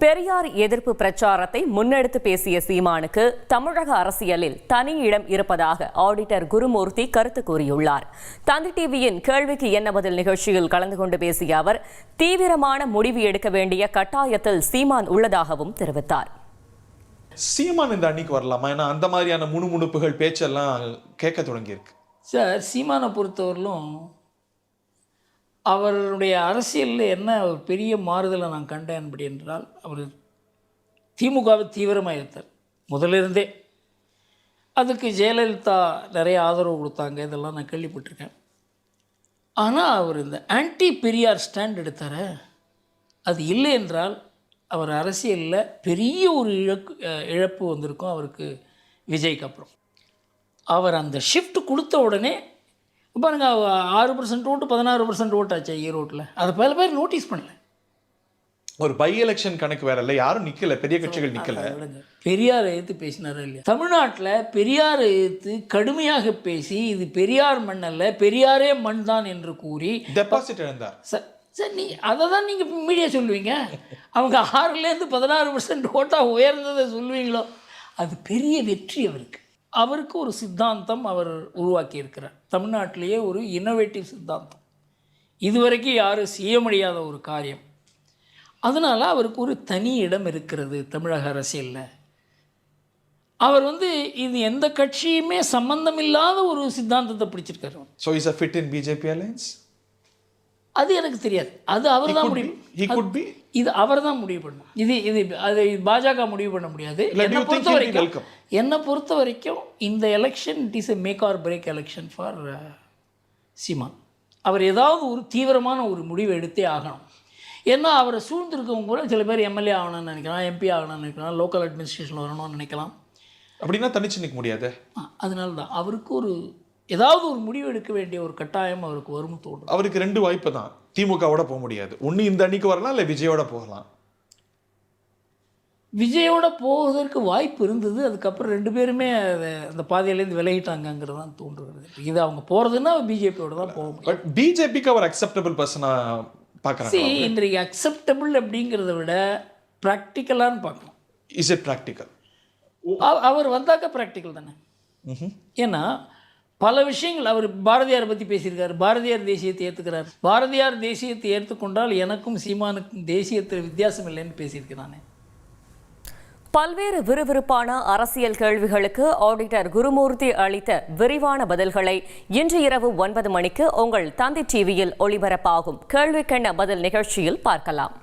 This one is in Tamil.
பெரியார் எதிர்ப்பு பிரச்சாரத்தை முன்னெடுத்து பேசிய சீமானுக்கு தமிழக அரசியலில் தனி இடம் இருப்பதாக ஆடிட்டர் குருமூர்த்தி கருத்து கூறியுள்ளார். தந்தி டிவியின் கேள்விக்கு என்ன பதில் நிகழ்ச்சியில் கலந்து கொண்டு பேசிய அவர், தீவிரமான முடிவு எடுக்க வேண்டிய கட்டாயத்தில் சீமான் உள்ளதாகவும் தெரிவித்தார். சீமான் இந்த அணிக்கு வரலாமா? ஏன்னா அந்த மாதிரியான முணுமுணுப்புகள் பேச்செல்லாம் கேட்க தொடங்கியிருக்கு. சார், சீமானை பொறுத்தவரையிலும் அவருடைய அரசியலில் என்ன ஒரு பெரிய மாறுதலை நான் கண்டேன் அப்படி என்றால், அவர் திமுகவை தீவிரமாக எடுத்தார் முதலிருந்தே. அதுக்கு ஜெயலலிதா நிறைய ஆதரவு கொடுத்தாங்க, இதெல்லாம் நான் கேள்விப்பட்டிருக்கேன். ஆனால் அவர் இந்த ஆன்டி பெரியார் ஸ்டாண்ட் எடுத்தார். அது இல்லை என்றால் அவர் அரசியலில் பெரிய ஒரு இழப்பு வந்திருக்கும் அவருக்கு. விஜய்க்கு அப்புறம் அவர் அந்த ஷிஃப்ட் கொடுத்த உடனே பாருங்க, 6% ஓட்டு 16% ஓட்டு ஆச்சு ஈரோட்டில். அதை பல பேர் நோட்டீஸ் பண்ணல. ஒரு பை எலெக்ஷன் கணக்கு வேற இல்லை, யாரும் நிற்கல, பெரிய கட்சிகள் நிற்கல. பெரியாரை எதிர்த்து பேசினாரா இல்லையா? தமிழ்நாட்டில் பெரியாரை எதிர்த்து கடுமையாக பேசி, இது பெரியார் மண் அல்ல, பெரியாரே மண் தான் என்று கூறி டெபாசிட் இழந்தார். சார், அதை தான் நீங்கள் மீடியா சொல்லுவீங்க. அவங்க 6லேருந்து 16% ஓட்டாக உயர்ந்ததை சொல்லுவீங்களோ? அது பெரிய வெற்றி அவருக்கு. அவருக்கு ஒரு சித்தாந்தம் அவர் உருவாக்கி இருக்கிறார். தமிழ்நாட்டிலேயே ஒரு இன்னோவேட்டிவ் சித்தாந்தம், இதுவரைக்கும் யாரும் செய்ய முடியாத ஒரு காரியம். அதனால் அவருக்கு ஒரு தனி இடம் இருக்கிறது தமிழக அரசியலில். அவர் இது எந்த கட்சியுமே சம்பந்தம் இல்லாத ஒரு சித்தாந்தத்தை பிடிச்சிருக்காரு. So is a fit in BJP alliance? அது எனக்கு தெரியாது. அது அவர் தான் முடிவு. இது அவர் தான் முடிவு பண்ணணும். அது பாஜக முடிவு பண்ண முடியாது. என்னை பொறுத்த வரைக்கும் இந்த election it is a make or break election for Seeman. அவர் ஏதாவது ஒரு தீவிரமான ஒரு முடிவு எடுத்தே ஆகணும். ஏன்னா அவரை சூழ்ந்திருக்கவங்க கூட சில பேர் எம்எல்ஏ ஆகணும்னு நினைக்கலாம், எம்பி ஆகணும்னு நினைக்கலாம், லோக்கல் அட்மினிஸ்ட்ரேஷன் வரணும்னு நினைக்கலாம். அப்படின்னா தனிச்சு நிற்க முடியாது. அதனால தான் அவருக்கு ஏதாவது ஒரு முடிவு எடுக்க வேண்டிய ஒரு கட்டாயம் அவருக்கு வரும் தோணும். அவருக்கு 2 வாய்ப்பு தான். திமுகவோட போக முடியாது. ஒன்று இந்த அணிக்கு வரலாம், இல்லை விஜயோட போகலாம். விஜயோட போவதற்கு வாய்ப்பு இருந்தது. அதுக்கப்புறம் 2 பேருமே அந்த பாதையிலேருந்து விலகிட்டாங்கிறது தான் தோன்றுகிறது. இது அவங்க போகிறதுன்னா பிஜேபியோட தான் போக முடியும். பட் பிஜேபிக்கு அவர் அக்செப்டபிள் பர்சனாக பார்க்குறாங்க. இன்றைக்கு அக்செப்டபிள் அப்படிங்கிறத விட ப்ராக்டிக்கலான்னு பார்க்கணும். Is it practical? அவர் வந்தாக்க ப்ராக்டிக்கல் தானே. ஏன்னா பல விஷயங்கள் அவர் பாரதியாரை பற்றி பேசியிருக்காரு. பாரதியார் தேசியத்தை ஏற்றுக்கிறார். பாரதியார் தேசியத்தை ஏற்றுக்கொண்டால் எனக்கும் சீமானுக்கும் தேசியத்தில் வித்தியாசம் இல்லைன்னு பேசியிருக்கிறானே. பல்வேறு விறுவிறுப்பான அரசியல் கேள்விகளுக்கு ஆடிட்டர் குருமூர்த்தி அளித்த விரிவான பதில்களை இன்று இரவு 9 மணிக்கு உங்கள் தந்தி டிவியில் ஒளிபரப்பாகும் கேள்விக்கென்ன பதில் நிகழ்ச்சியில் பார்க்கலாம்.